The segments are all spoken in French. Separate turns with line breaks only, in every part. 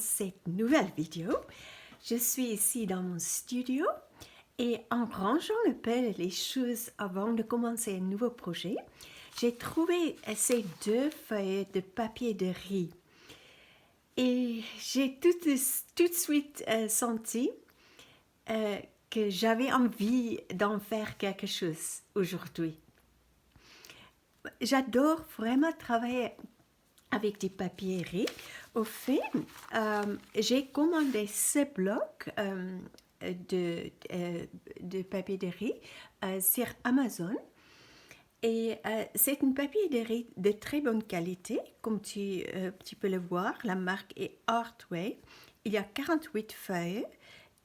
cette nouvelle vidéo. Je suis ici dans mon studio et en rangeant un peu les choses avant de commencer un nouveau projet, j'ai trouvé ces deux feuilles de papier de riz. Et j'ai tout de suite senti que j'avais envie d'en faire quelque chose aujourd'hui. J'adore vraiment travailler avec des papiers riz. Au fait, j'ai commandé ce bloc de papier de riz sur Amazon. Et c'est un papier de riz de très bonne qualité, comme tu peux le voir. La marque est Artway. Il y a 48 feuilles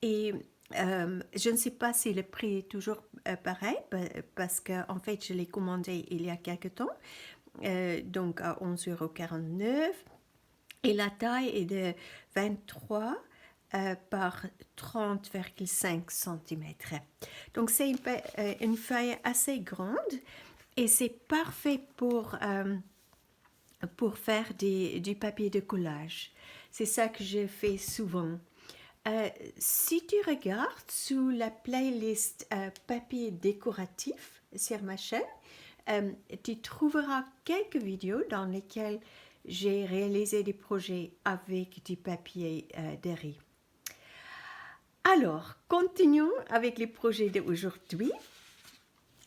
et je ne sais pas si le prix est toujours pareil, parce qu'en fait, je l'ai commandé il y a quelques temps, donc à 11,49 €. Et la taille est de 23 par 30,5 cm. Donc c'est une feuille assez grande et c'est parfait pour faire du papier de collage. C'est ça que je fais souvent. Si tu regardes sous la playlist papier décoratif sur ma chaîne, tu trouveras quelques vidéos dans lesquelles j'ai réalisé des projets avec du papier de riz. Alors, continuons avec les projets d'aujourd'hui.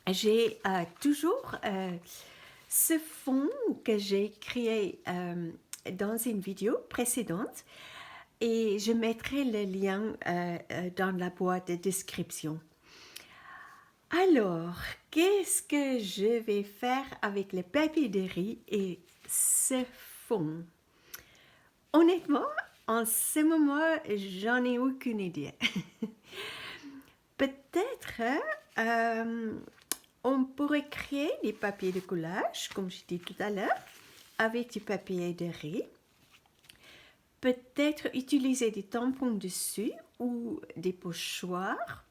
J'ai toujours ce fond que j'ai créé dans une vidéo précédente et je mettrai le lien dans la boîte de description. Alors, qu'est-ce que je vais faire avec le papier de riz et ce fond? Honnêtement, en ce moment, j'en ai aucune idée. Peut-être on pourrait créer des papiers de collage, comme je dis tout à l'heure, avec du papier de riz. Peut-être utiliser des tampons dessus ou des pochoirs.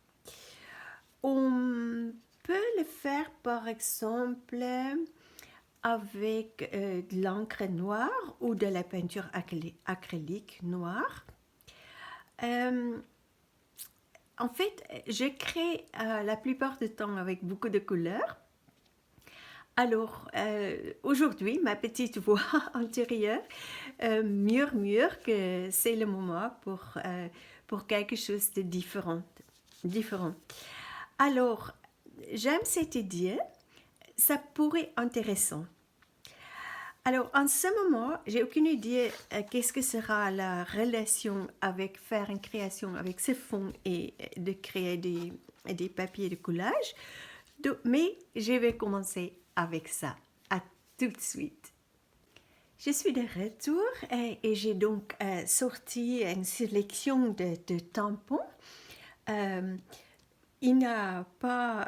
On peut le faire par exemple avec de l'encre noire ou de la peinture acrylique noire. En fait, je crée la plupart du temps avec beaucoup de couleurs. Alors, aujourd'hui, ma petite voix intérieure murmure que c'est le moment pour quelque chose de différent. Alors, j'aime cette idée, ça pourrait être intéressant. Alors, en ce moment, j'ai aucune idée qu'est-ce que sera la relation avec faire une création avec ce fond et de créer des papiers de collage. Mais je vais commencer avec ça. À tout de suite. Je suis de retour et j'ai donc sorti une sélection de tampons. Il n'y a pas...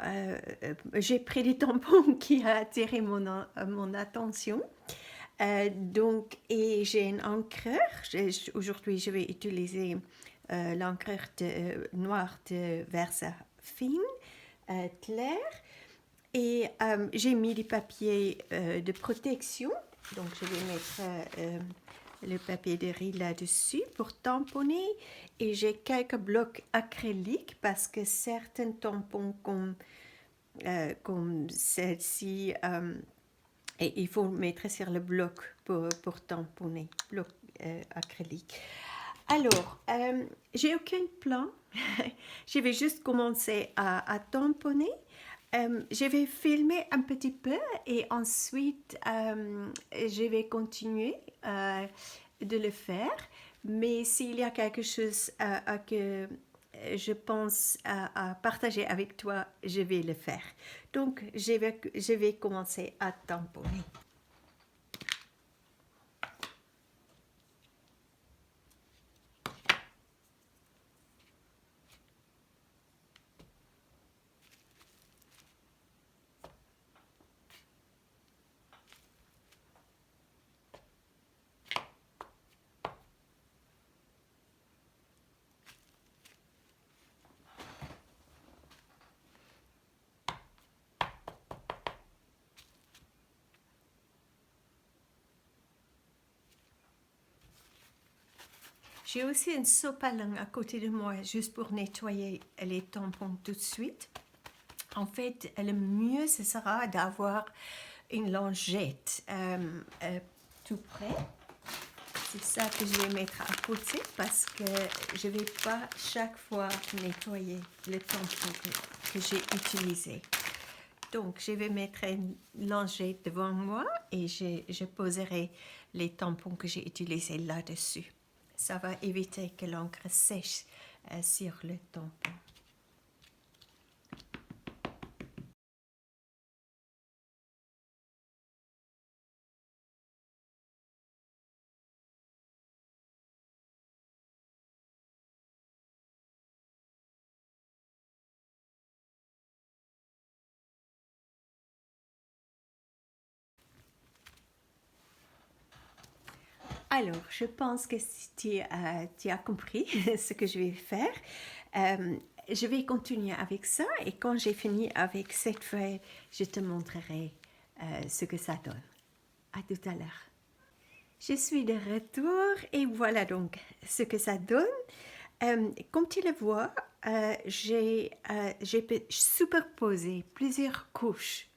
j'ai pris des tampons qui ont attiré mon attention. Et j'ai un encreur. Aujourd'hui, je vais utiliser l'encreur noir de Versa Fine, clair. Et j'ai mis des papiers de protection. Donc, je vais mettre le papier de riz là-dessus pour tamponner. Et j'ai quelques blocs acryliques parce que certains tampons comme celle-ci, il faut mettre sur le bloc pour tamponner, bloc acrylique. Alors, j'ai aucun plan. Je vais juste commencer à tamponner. Je vais filmer un petit peu et ensuite je vais continuer de le faire. Mais s'il y a quelque chose que je pense à partager avec toi, je vais le faire. Donc, je vais commencer à tamponner. J'ai aussi une sopalin à côté de moi, juste pour nettoyer les tampons tout de suite. En fait, le mieux, ce sera d'avoir une lingette tout près. C'est ça que je vais mettre à côté parce que je ne vais pas chaque fois nettoyer le tampon que j'ai utilisé. Donc, je vais mettre une lingette devant moi et je poserai les tampons que j'ai utilisés là-dessus. Ça va éviter que l'encre sèche sur le tampon. Alors, je pense que si tu as compris ce que je vais faire, je vais continuer avec ça et quand j'ai fini avec cette feuille, je te montrerai ce que ça donne. À tout à l'heure. Je suis de retour et voilà donc ce que ça donne. Comme tu le vois, j'ai superposé plusieurs couches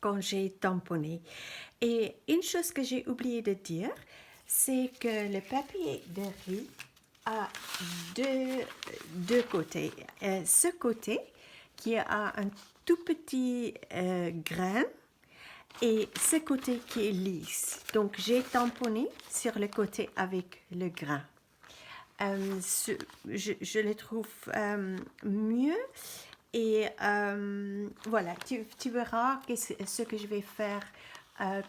quand j'ai tamponné. Et une chose que j'ai oublié de dire, c'est que le papier de riz a deux côtés. Ce côté qui a un tout petit grain et ce côté qui est lisse. Donc j'ai tamponné sur le côté avec le grain. Je le trouve mieux et voilà, tu verras ce que je vais faire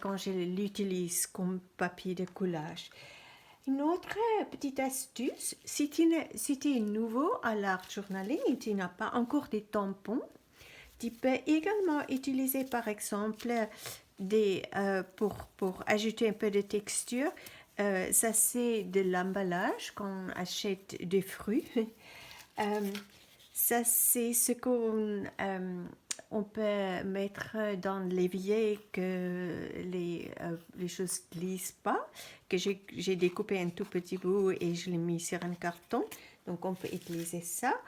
quand je l'utilise comme papier de collage. Une autre petite astuce, si tu es nouveau à l'art journaling et tu n'as pas encore des tampons, tu peux également utiliser par exemple pour ajouter un peu de texture. Ça c'est de l'emballage quand on achète des fruits. Ça c'est ce qu'on on peut mettre dans l'évier que les choses ne glissent pas, que j'ai découpé un tout petit bout et je l'ai mis sur un carton. Donc on peut utiliser ça.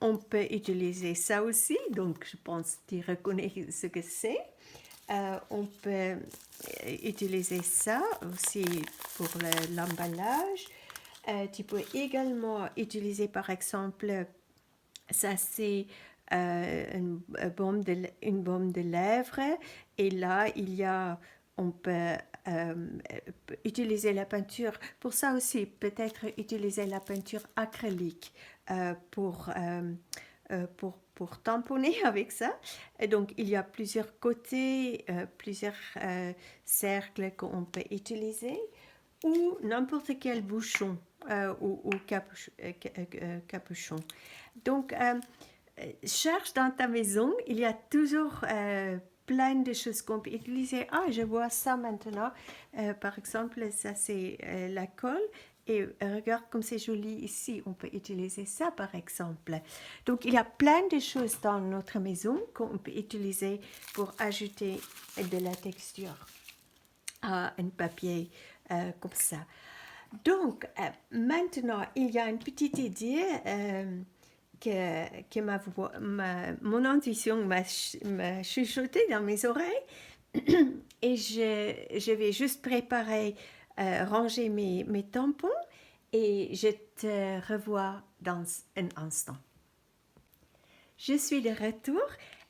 On peut utiliser ça aussi, donc je pense que tu reconnais ce que c'est. On peut utiliser ça aussi pour l'emballage. Tu peux également utiliser par exemple, ça c'est une baume de lèvres et là on peut utiliser la peinture. Pour ça aussi, peut-être utiliser la peinture acrylique pour tamponner avec ça. Et donc, il y a plusieurs côtés, plusieurs cercles qu'on peut utiliser ou n'importe quel bouchon ou capuchon. Donc, cherche dans ta maison, il y a toujours plein de choses qu'on peut utiliser. Ah, je vois ça maintenant. Par exemple, ça c'est la colle. Et regarde comme c'est joli ici, on peut utiliser ça par exemple. Donc il y a plein de choses dans notre maison qu'on peut utiliser pour ajouter de la texture à un papier comme ça. Donc maintenant, il y a une petite idée que mon intuition m'a chuchoté dans mes oreilles et je vais juste préparer, ranger mes tampons et je te revois dans un instant. Je suis de retour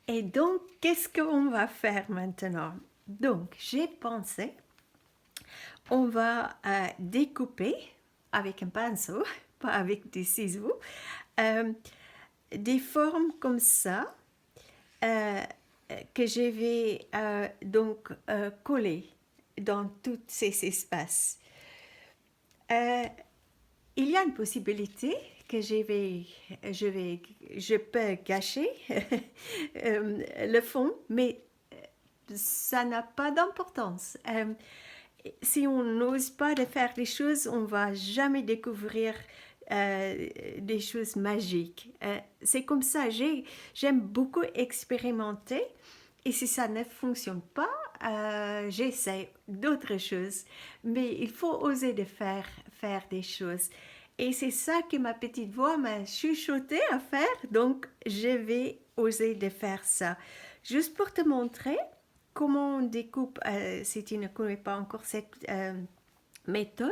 et donc qu'est-ce qu'on va faire maintenant? Donc j'ai pensé, on va découper avec un pinceau, pas avec des ciseaux, des formes comme ça que je vais donc coller dans tous ces espaces. Il y a une possibilité que je peux gâcher le fond, mais ça n'a pas d'importance. Si on n'ose pas de faire les choses, on va jamais découvrir des choses magiques. C'est comme ça, j'aime beaucoup expérimenter et si ça ne fonctionne pas, j'essaie d'autres choses, mais il faut oser de faire des choses. Et c'est ça que ma petite voix m'a chuchoté à faire, donc je vais oser de faire ça. Juste pour te montrer comment on découpe, si tu ne connais pas encore cette méthode.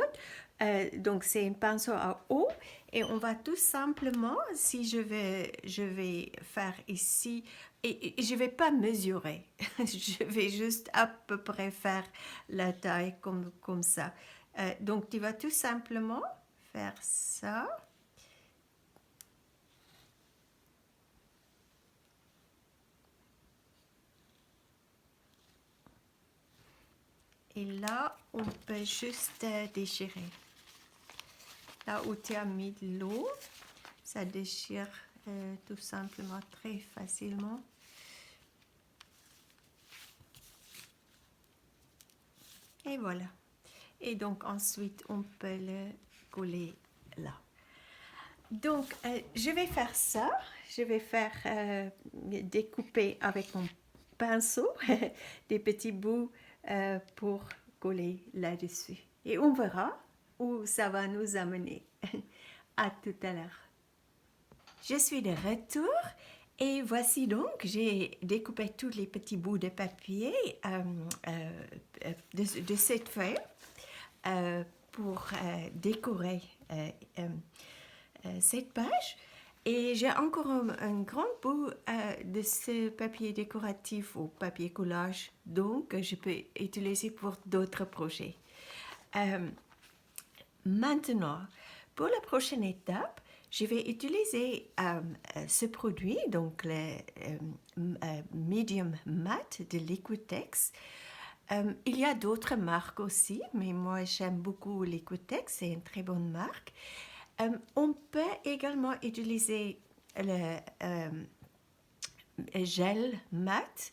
Donc c'est un pinceau à eau et on va tout simplement, si je vais faire ici, et je ne vais pas mesurer, je vais juste à peu près faire la taille comme ça. Donc tu vas tout simplement faire ça. Et là, on peut juste déchirer. Là où tu as mis de l'eau, ça déchire tout simplement très facilement. Et voilà. Et donc ensuite, on peut le coller là. Donc, je vais faire ça. Je vais faire découper avec mon pinceau des petits bouts pour coller là-dessus. Et on verra où ça va nous amener. À tout à l'heure. Je suis de retour et voici donc, j'ai découpé tous les petits bouts de papier de cette feuille pour décorer cette page. Et j'ai encore un grand bout de ce papier décoratif ou papier collage, donc je peux utiliser pour d'autres projets. Maintenant, pour la prochaine étape, je vais utiliser ce produit, donc le Medium Matte de Liquitex. Il y a d'autres marques aussi, mais moi j'aime beaucoup Liquitex, c'est une très bonne marque. On peut également utiliser le gel mat.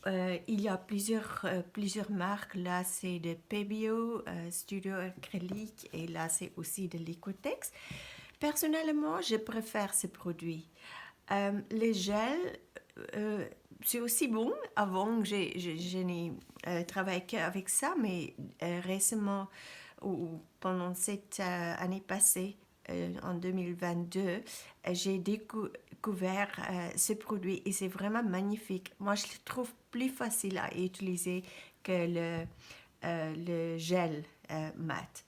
Il y a plusieurs marques. Là, c'est de Pebeo, Studio Acrylique, et là, c'est aussi de Liquitex. Personnellement, je préfère ce produit. Le gel, c'est aussi bon. Avant, je n'ai travaillé qu'avec ça, mais récemment, ou pendant cette année passée, en 2022, j'ai découvert ce produit et c'est vraiment magnifique. Moi, je le trouve plus facile à utiliser que le gel mat.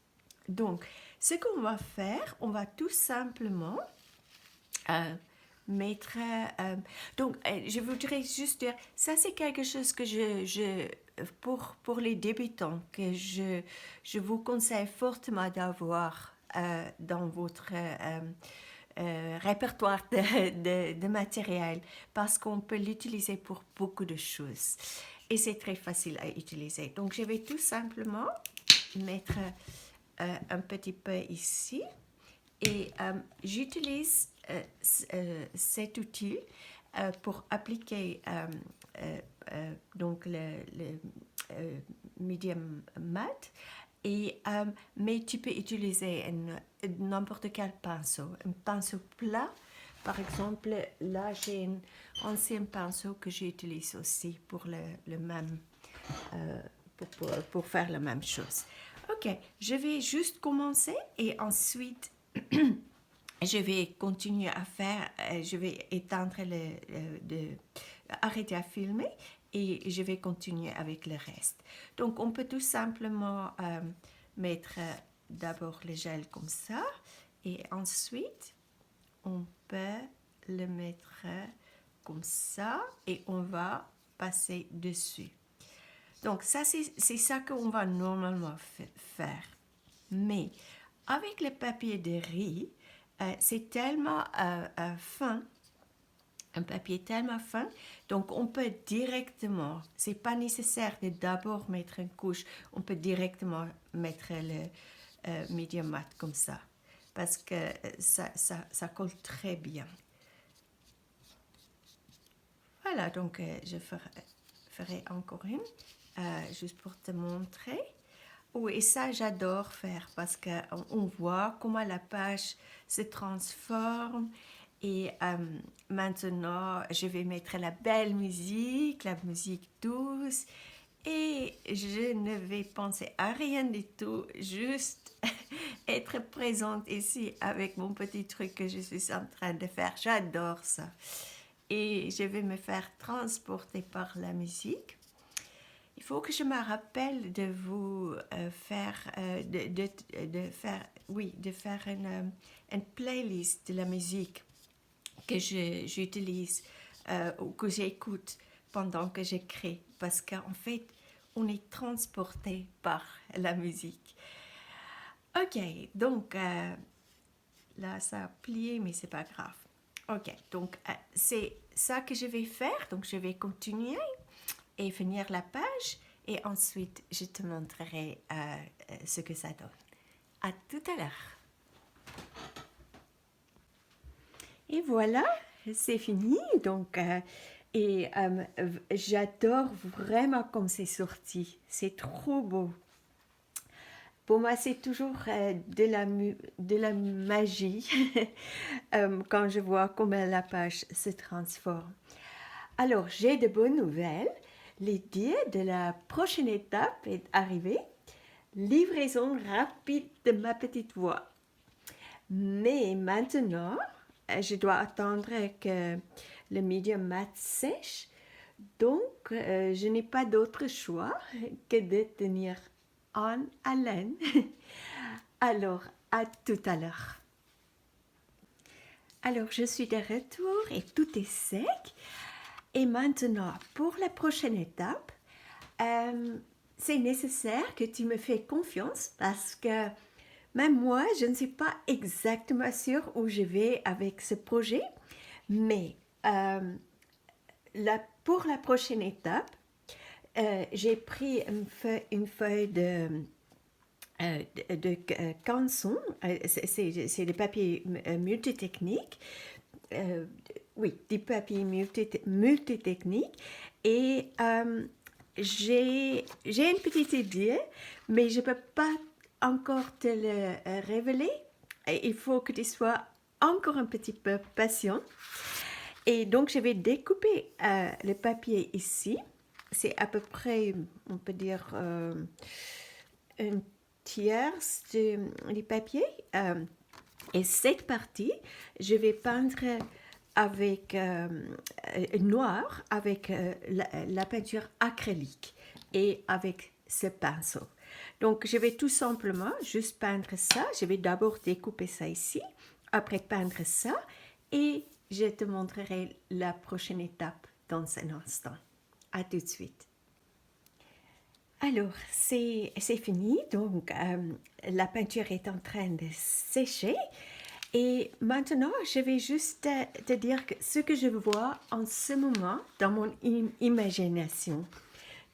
Donc, ce qu'on va faire, on va tout simplement mettre... donc, je voudrais juste dire, ça c'est quelque chose que pour les débutants, que je vous conseille fortement d'avoir dans votre répertoire de matériel, parce qu'on peut l'utiliser pour beaucoup de choses. Et c'est très facile à utiliser. Donc, je vais tout simplement mettre un petit peu ici. Et j'utilise cet outil pour appliquer donc le medium mat. Et, mais tu peux utiliser n'importe quel pinceau. Un pinceau plat, par exemple, là j'ai un ancien pinceau que j'utilise aussi pour le même, pour faire la même chose. Ok, je vais juste commencer et ensuite je vais continuer à faire, je vais éteindre arrêter à filmer et je vais continuer avec le reste. Donc on peut tout simplement mettre d'abord le gel comme ça et ensuite on peut le mettre comme ça et on va passer dessus. Donc ça c'est ça qu'on va normalement faire. Mais avec le papier de riz, c'est tellement fin, un papier tellement fin, donc on peut directement, c'est pas nécessaire de d'abord mettre une couche, on peut directement mettre le medium mat comme ça, parce que ça colle très bien. Voilà, donc je ferai encore une, juste pour te montrer. Oui, et ça j'adore faire parce qu'on voit comment la page se transforme et maintenant je vais mettre la belle musique, la musique douce et je ne vais penser à rien du tout, juste être présente ici avec mon petit truc que je suis en train de faire. J'adore ça. Et je vais me faire transporter par la musique. Il faut que je me rappelle de vous faire, de faire une playlist de la musique que j'utilise ou que j'écoute pendant que j'écris, parce qu'en fait, on est transporté par la musique. Ok, donc là, ça a plié, mais c'est pas grave. Ok, donc c'est ça que je vais faire. Donc, je vais continuer et finir la page. Et ensuite, je te montrerai ce que ça donne. À tout à l'heure. Et voilà, c'est fini. Donc, j'adore vraiment comme c'est sorti. C'est trop beau. Pour moi, c'est toujours de la magie quand je vois comment la page se transforme. Alors, j'ai de bonnes nouvelles. L'idée de la prochaine étape est arrivée. Livraison rapide de ma petite voix. Mais maintenant, je dois attendre que le medium mat sèche. Donc, je n'ai pas d'autre choix que de tenir en haleine. Alors, à tout à l'heure. Alors, je suis de retour et tout est sec. Et maintenant, pour la prochaine étape, c'est nécessaire que tu me fais confiance parce que même moi, je ne suis pas exactement sûre où je vais avec ce projet. Mais pour la prochaine étape, j'ai pris une feuille de canson, c'est des papiers multitechniques, oui, des papiers multitechniques, et j'ai une petite idée, mais je ne peux pas encore te le révéler. Il faut que tu sois encore un petit peu patient. Et donc, je vais découper le papier ici. C'est à peu près, on peut dire, un tiers du papier. Et cette partie, je vais peindre avec noir, avec la peinture acrylique et avec ce pinceau. Donc, je vais tout simplement juste peindre ça. Je vais d'abord découper ça ici, après peindre ça, et je te montrerai la prochaine étape dans un instant. À tout de suite. Alors, c'est fini. Donc, la peinture est en train de sécher. Et maintenant, je vais juste te dire ce que je vois en ce moment dans mon imagination.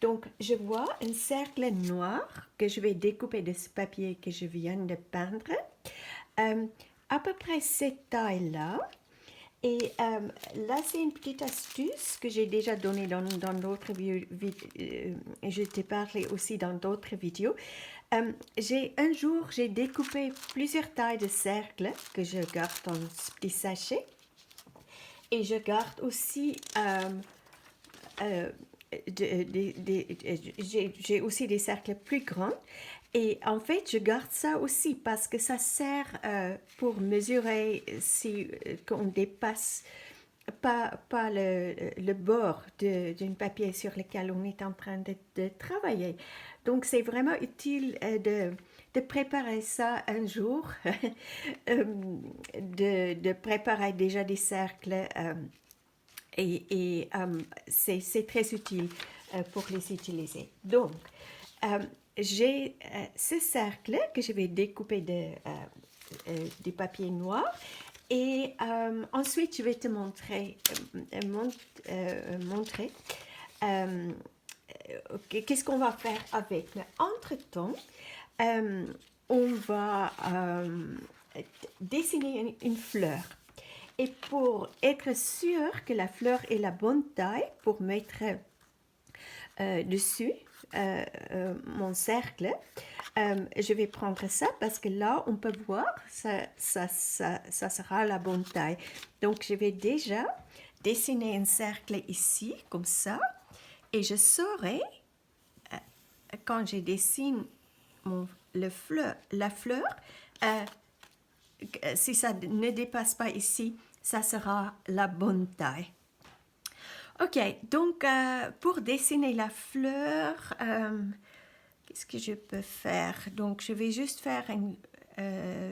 Donc, je vois un cercle noir que je vais découper de ce papier que je viens de peindre. À peu près cette taille-là. Et là, c'est une petite astuce que j'ai déjà donnée dans d'autres vidéos. Je t'ai parlé aussi dans d'autres vidéos. Un jour, j'ai découpé plusieurs tailles de cercles que je garde dans un petit sachet. Et je garde aussi... j'ai aussi des cercles plus grands. Et en fait, je garde ça aussi parce que ça sert pour mesurer si qu'on dépasse pas le bord d'un papier sur lequel on est en train de travailler. Donc, c'est vraiment utile de préparer ça un jour, de préparer déjà des cercles et c'est très utile pour les utiliser. Donc, j'ai ce cercle que je vais découper du papier noir et ensuite je vais te montrer, qu'est-ce qu'on va faire avec. Mais entre-temps, on va dessiner une fleur. Et pour être sûr que la fleur est la bonne taille pour mettre dessus mon cercle, je vais prendre ça parce que là, on peut voir, ça sera la bonne taille. Donc, je vais déjà dessiner un cercle ici, comme ça, et je saurai quand je dessine la fleur, si ça ne dépasse pas ici, ça sera la bonne taille. Ok, donc pour dessiner la fleur, qu'est-ce que je peux faire? Donc je vais juste faire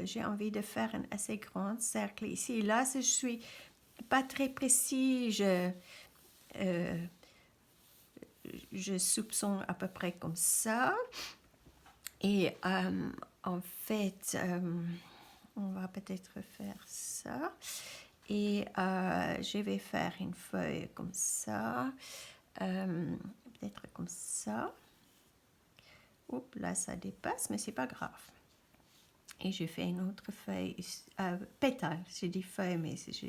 j'ai envie de faire un assez grand cercle ici. Là, si je suis pas très précis, je soupçonne à peu près comme ça. Et en fait, on va peut-être faire ça. Et je vais faire une feuille comme ça. Peut-être comme ça. Oups, là ça dépasse, mais c'est pas grave. Et je fais une autre feuille, pétale. J'ai dit feuille, mais je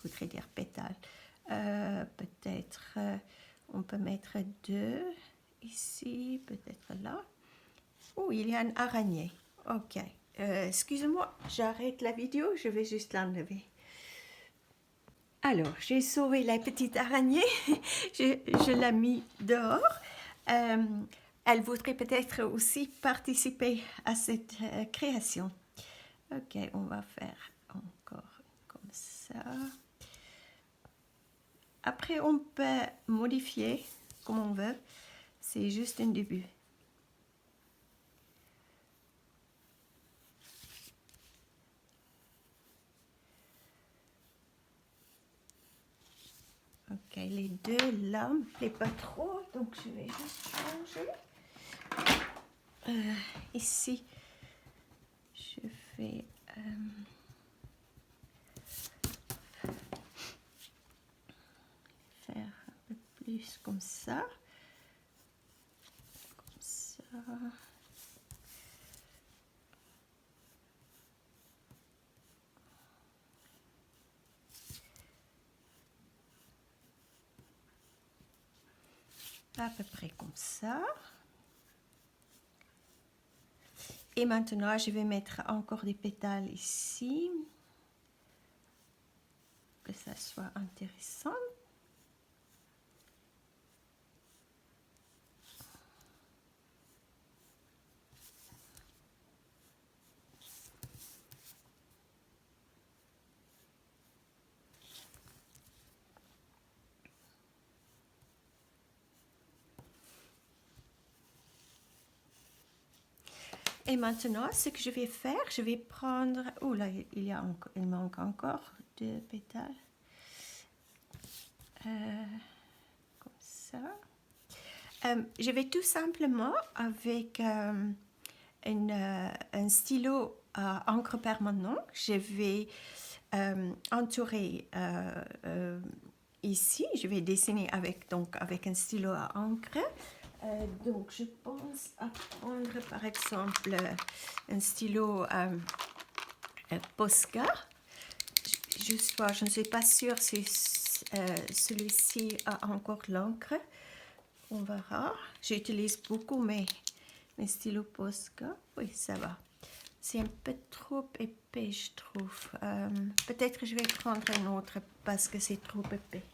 voudrais dire pétale. Peut-être on peut mettre 2 ici, peut-être là. Oh, il y a une araignée. Ok. Excusez-moi, j'arrête la vidéo, je vais juste l'enlever. Alors, j'ai sauvé la petite araignée. je l'ai mis dehors. Elle voudrait peut-être aussi participer à cette création. Ok, on va faire encore comme ça. Après, on peut modifier comme on veut. C'est juste un début. Ok, les deux là me plaît pas trop, donc je vais juste changer. Ici, je fais faire un peu plus comme ça. Comme ça. À peu près comme ça. Et maintenant, je vais mettre encore des pétales ici. Que ça soit intéressant. Et maintenant, ce que je vais faire, je vais prendre... Oh là, il manque encore 2 pétales. Comme ça. Je vais tout simplement, avec un stylo à encre permanent, je vais entourer ici. Je vais dessiner avec un stylo à encre. Donc, je pense à prendre, par exemple, un stylo Posca. Je ne suis pas sûre si celui-ci a encore l'encre. On verra. J'utilise beaucoup mes stylos Posca. Oui, ça va. C'est un peu trop épais, je trouve. Peut-être je vais prendre un autre parce que c'est trop épais.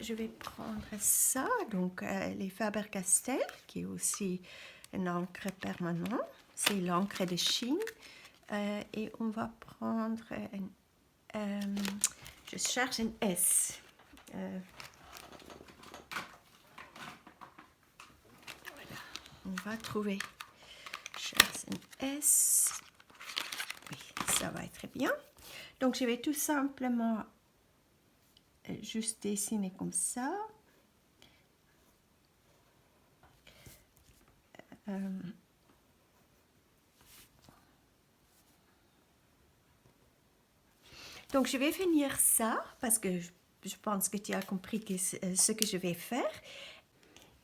Je vais prendre ça, donc les Faber-Castell, qui est aussi une encre permanente. C'est l'encre de Chine. Et on va prendre je cherche un S. Voilà. On va trouver. Je cherche un S. Oui, ça va être bien. Donc, je vais tout simplement juste dessiner comme ça. Donc, je vais finir ça parce que je pense que tu as compris ce que je vais faire.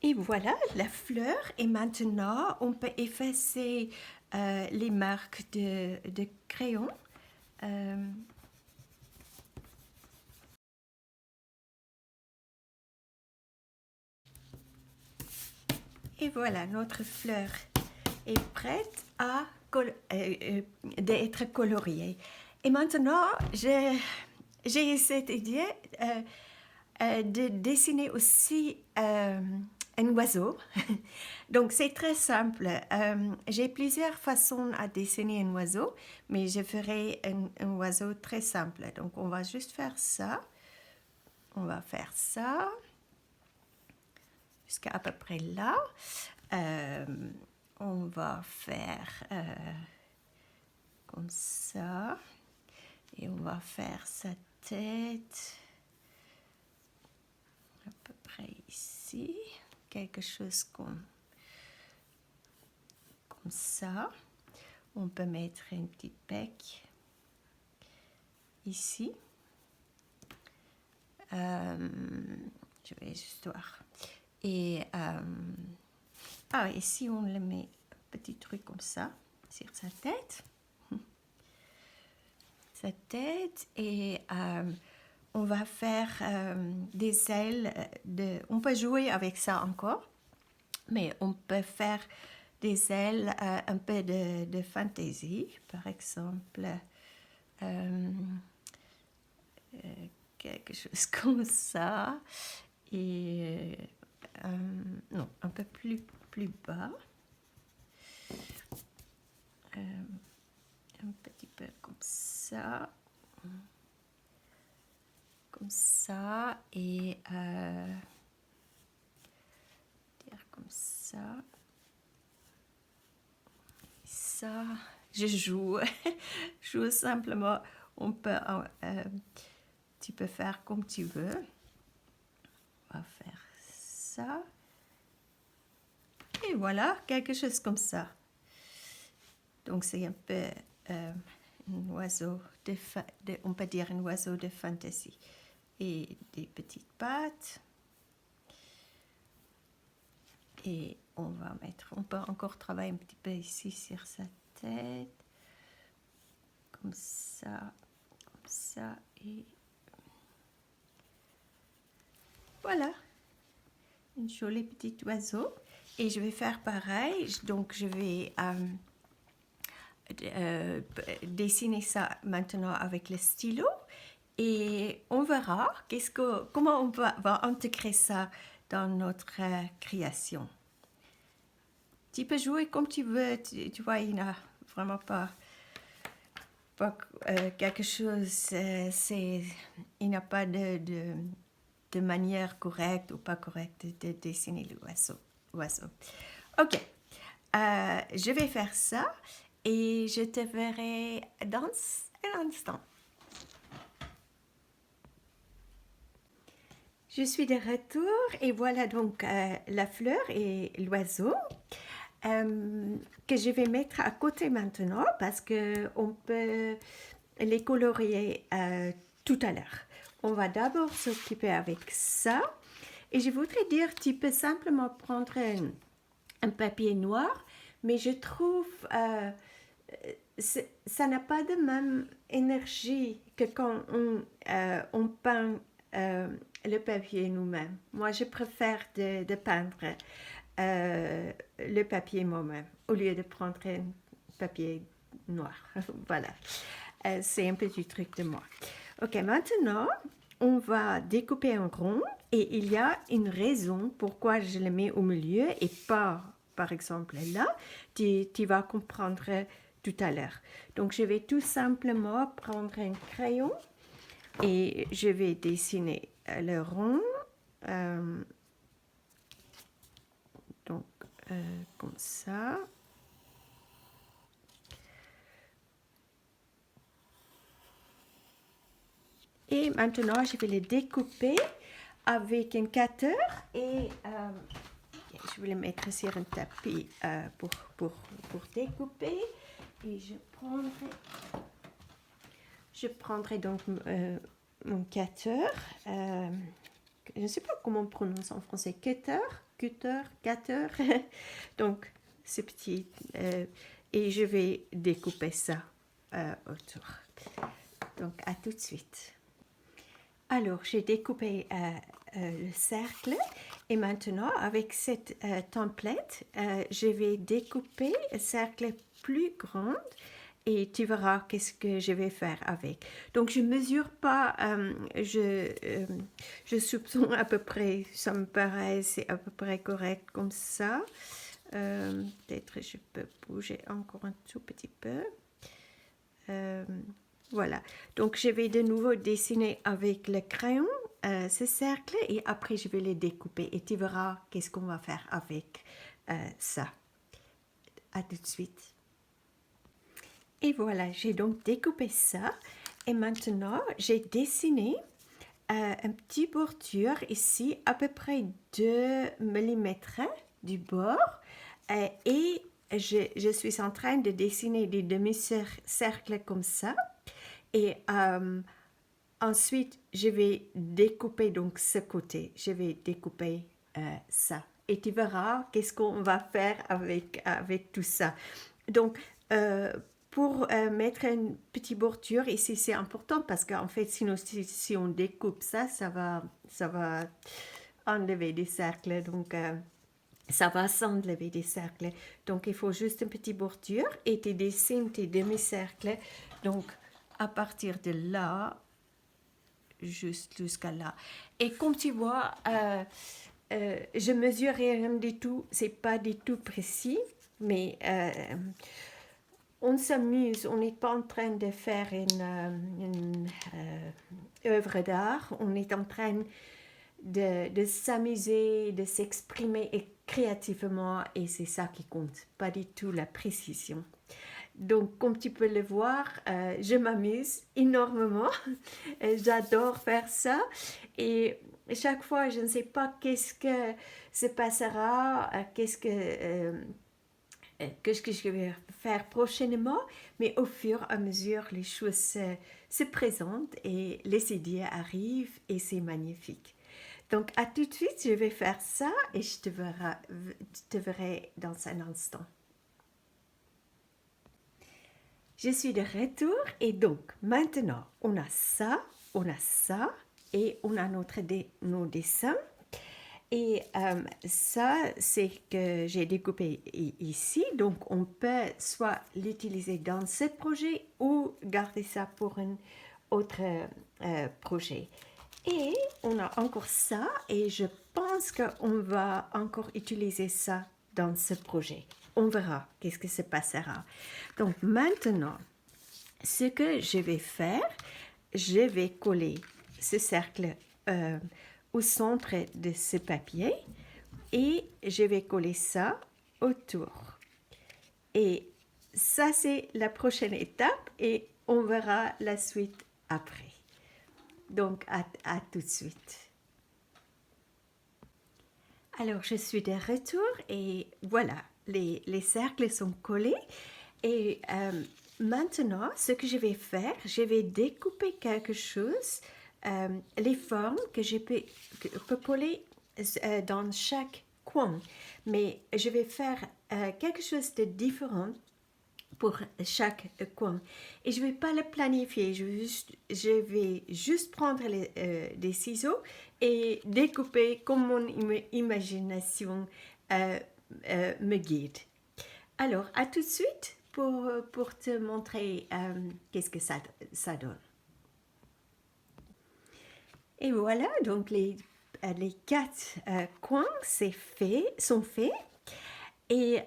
Et voilà, la fleur. Et maintenant, on peut effacer les marques de crayon. Et voilà, notre fleur est prête à d'être coloriée. Et maintenant, j'ai cette idée de dessiner aussi un oiseau. Donc c'est très simple. J'ai plusieurs façons à dessiner un oiseau, mais je ferai un oiseau très simple. Donc on va juste faire ça. On va faire ça jusqu'à à peu près là. On va faire comme ça. Et on va faire sa tête à peu près ici. Quelque chose comme ça. On peut mettre un petit bec ici. Je vais juste voir. Et ici on le met un petit truc comme ça sur sa tête. Sa tête et on va faire des ailes. On peut jouer avec ça encore, mais on peut faire des ailes un peu de fantaisie, par exemple quelque chose comme ça et non, un peu plus bas, un petit peu comme ça et dire comme ça. Je joue je joue simplement. On peut tu peux faire comme tu veux. On va faire ça et voilà, quelque chose comme ça. Donc c'est un peu un oiseau on peut dire un oiseau de fantaisie. Et des petites pattes. Et on peut encore travailler un petit peu ici sur sa tête. Comme ça et voilà. Un joli petit oiseau. Et je vais faire pareil. Donc je vais dessiner ça maintenant avec le stylo. Et on verra comment on va intégrer ça dans notre création. Tu peux jouer comme tu veux, tu vois, il n'y a vraiment pas quelque chose, il n'y a pas de manière correcte ou pas correcte de dessiner l'oiseau. Ok, je vais faire ça et je te verrai dans un instant. Je suis de retour et voilà donc la fleur et l'oiseau que je vais mettre à côté maintenant parce qu'on peut les colorier tout à l'heure. On va d'abord s'occuper avec ça et je voudrais dire, tu peux simplement prendre un papier noir, mais je trouve ça n'a pas de même énergie que quand on peint le papier nous-mêmes. Moi, je préfère de peindre le papier moi-même au lieu de prendre un papier noir. Voilà, c'est un petit truc de moi. Ok, maintenant, on va découper en rond et il y a une raison pourquoi je le mets au milieu et pas, par exemple, là. Tu vas comprendre tout à l'heure. Donc, je vais tout simplement prendre un crayon et je vais dessiner le rond. Donc, comme ça. Et maintenant, je vais le découper avec un cutter et je vais le mettre sur un tapis pour découper. Et je prendrai donc mon cutter. Je ne sais pas comment on prononce en français. Cutter. Donc, ce petit. Et je vais découper ça autour. Donc, à tout de suite. Alors, j'ai découpé le cercle et maintenant, avec cette template, je vais découper le cercle plus grand et tu verras qu'est-ce que je vais faire avec. Donc je mesure pas, je soupçonne à peu près, ça me paraît, c'est à peu près correct comme ça. Peut-être je peux bouger encore un tout petit peu. Euh, voilà, donc je vais de nouveau dessiner avec le crayon ce cercle et après je vais les découper et tu verras qu'est-ce qu'on va faire avec ça. À tout de suite. Et voilà, j'ai donc découpé ça et maintenant j'ai dessiné un petit bordure ici à peu près 2 mm du bord et je suis en train de dessiner des demi-cercles comme ça et ensuite je vais découper donc ce côté, je vais découper ça et tu verras qu'est-ce qu'on va faire avec tout ça. Donc pour mettre une petite bordure ici c'est important parce qu'en fait sinon si on découpe ça, ça va enlever des cercles donc ça va s'enlever des cercles. Donc il faut juste une petite bordure et tu dessines tes demi-cercles. Donc à partir de là, juste jusqu'à là. Et comme tu vois, je mesure rien du tout, c'est pas du tout précis, mais on s'amuse, on n'est pas en train de faire une œuvre d'art, on est en train de s'amuser, de s'exprimer créativement et c'est ça qui compte, pas du tout la précision. Donc, comme tu peux le voir, je m'amuse énormément. J'adore faire ça. Et chaque fois, je ne sais pas qu'est-ce que se passera, qu'est-ce que je vais faire prochainement, mais au fur et à mesure, les choses se présentent et les idées arrivent et c'est magnifique. Donc, à tout de suite, je vais faire ça et je te verrai dans un instant. Je suis de retour et donc maintenant on a ça et on a nos dessins. Et ça, c'est que j'ai découpé ici. Donc, on peut soit l'utiliser dans ce projet ou garder ça pour un autre projet. Et on a encore ça et je pense qu'on va encore utiliser ça dans ce projet. On verra qu'est-ce que se passera. Donc maintenant, ce que je vais faire, je vais coller ce cercle au centre de ce papier et je vais coller ça autour. Et ça, c'est la prochaine étape et on verra la suite après. Donc, à tout de suite. Alors, je suis de retour et voilà, les cercles sont collés. Et maintenant, ce que je vais faire, je vais découper quelque chose, les formes que je peux coller dans chaque coin. Mais je vais faire quelque chose de différent pour chaque coin. Et je ne vais pas le planifier, je vais juste prendre des ciseaux et découper comme mon imagination me guide. Alors, à tout de suite pour te montrer qu'est-ce que ça donne. Et voilà, donc les 4 coins sont faits. Et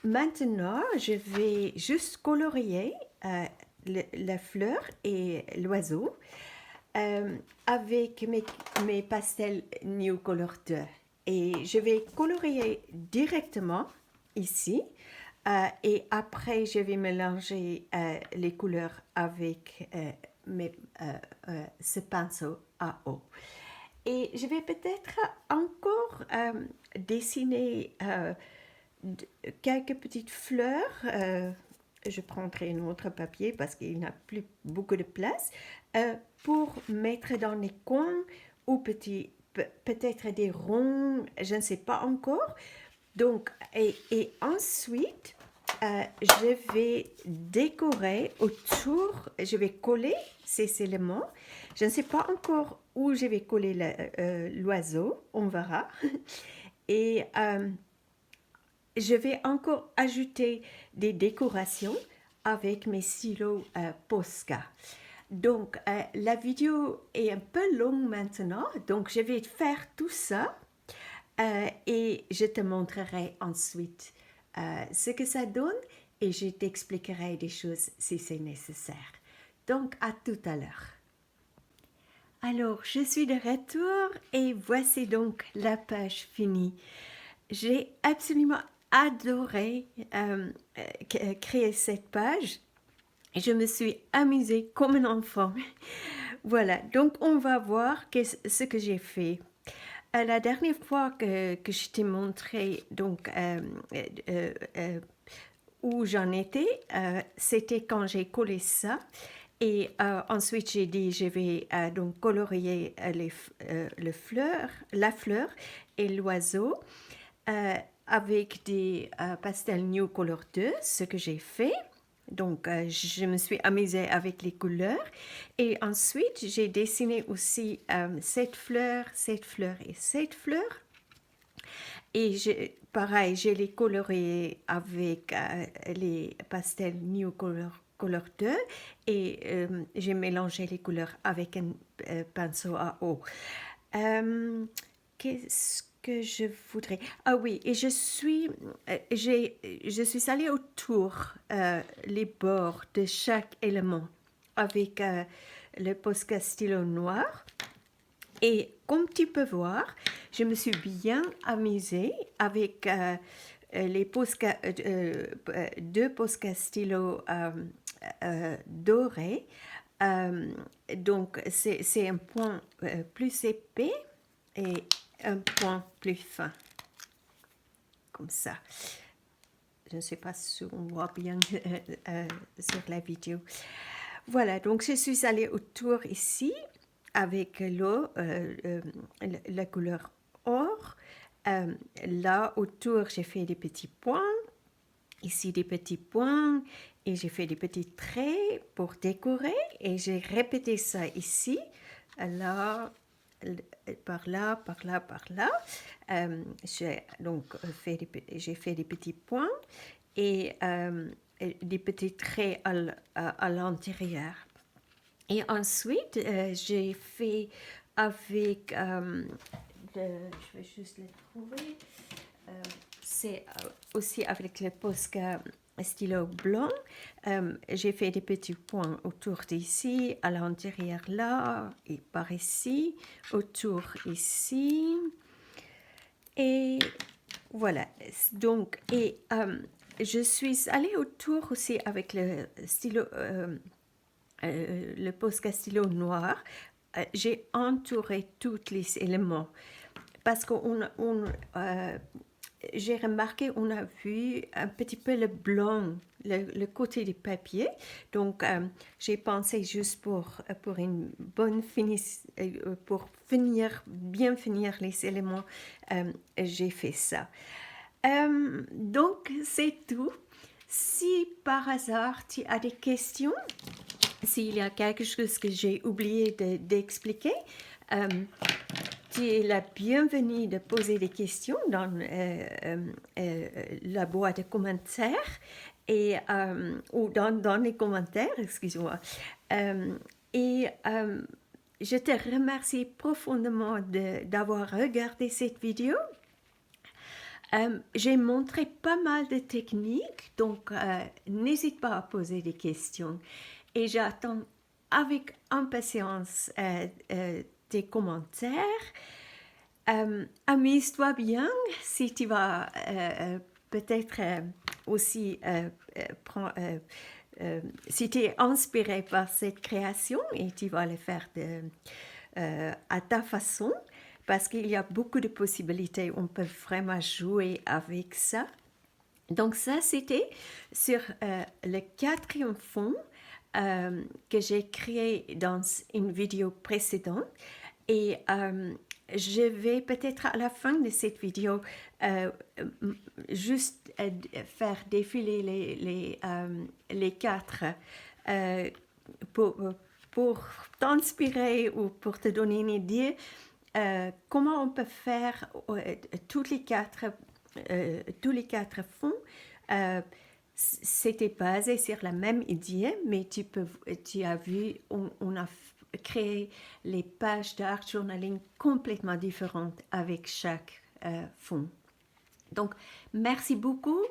maintenant, je vais juste colorier la fleur et l'oiseau avec mes pastels New Color 2. Et je vais colorier directement ici. Et après, je vais mélanger les couleurs avec ce pinceau à eau. Et je vais peut-être encore dessiner quelques petites fleurs. Je prendrai un autre papier parce qu'il n'y a plus beaucoup de place pour mettre dans les coins ou peut-être des ronds, je ne sais pas encore. Donc, et ensuite, je vais décorer autour, je vais coller ces éléments. Je ne sais pas encore où je vais coller l'oiseau, on verra. Et je vais encore ajouter des décorations avec mes stylos Posca. Donc, la vidéo est un peu longue maintenant, donc je vais faire tout ça et je te montrerai ensuite ce que ça donne et je t'expliquerai des choses si c'est nécessaire. Donc, à tout à l'heure. Alors, je suis de retour et voici donc la page finie. J'ai absolument adoré créer cette page. Je me suis amusée comme un enfant. Voilà, donc on va voir ce que j'ai fait. La dernière fois que je t'ai montré donc, où j'en étais, c'était quand j'ai collé ça. Et ensuite, j'ai dit, je vais donc colorier la fleur et l'oiseau avec des pastels New Color 2, ce que j'ai fait. Donc, je me suis amusée avec les couleurs. Et ensuite, j'ai dessiné aussi cette fleur et cette fleur. Et pareil, je les coloré avec les pastels New Color 2 et j'ai mélangé les couleurs avec un pinceau à eau. Qu'est-ce que je voudrais? Ah oui, et je suis allée autour les bords de chaque élément avec le Posca stylo noir. Et comme tu peux voir, je me suis bien amusée avec deux Posca stylo dorés. Donc, c'est un point plus épais et un point plus fin, comme ça. Je ne sais pas si on voit bien sur la vidéo. Voilà, donc je suis allée autour ici avec l'eau, la couleur or. Là, autour, j'ai fait des petits points. Ici, des petits points. Et j'ai fait des petits traits pour décorer. Et j'ai répété ça ici. Là, par là, par là, par là. J'ai fait des petits points et des petits traits à l'intérieur. Et ensuite, j'ai fait avec, je vais juste le trouver, c'est aussi avec le Posca stylo blanc. J'ai fait des petits points autour d'ici, à l'intérieur là, et par ici, autour ici. Et voilà, donc, et je suis allée autour aussi avec le stylo, le Posca stylo noir. J'ai entouré tous les éléments parce que j'ai remarqué, on a vu un petit peu le blanc, le côté du papier. Donc, j'ai pensé juste pour une bonne pour bien finir les éléments, j'ai fait ça. Donc, c'est tout. Si par hasard tu as des questions, s'il y a quelque chose que j'ai oublié d'expliquer, tu es la bienvenue de poser des questions dans la boîte de commentaires ou dans les commentaires, excuse-moi. Et je te remercie profondément d'avoir regardé cette vidéo. J'ai montré pas mal de techniques, donc n'hésite pas à poser des questions. Et j'attends avec impatience tes commentaires. Amuse-toi bien si tu vas peut-être aussi si tu es inspiré par cette création et tu vas le faire à ta façon, parce qu'il y a beaucoup de possibilités, on peut vraiment jouer avec ça. Donc ça, c'était sur le 4e fond que j'ai créé dans une vidéo précédente. Et je vais peut-être à la fin de cette vidéo juste faire défiler les 4 pour t'inspirer ou pour te donner une idée comment on peut faire tous les 4 fonds C'était basé sur la même idée, mais tu as vu, on a créé les pages d'art journaling complètement différentes avec chaque fond. Donc, merci beaucoup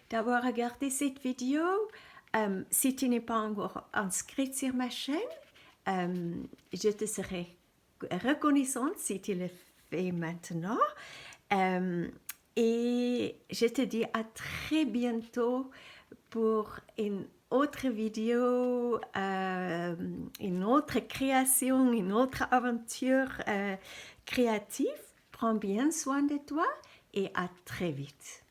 d'avoir regardé cette vidéo. Si tu n'es pas encore inscrit sur ma chaîne, je te serai reconnaissante si tu le fais maintenant. Et je te dis à très bientôt pour une autre vidéo, une autre création, une autre aventure créative. Prends bien soin de toi et à très vite.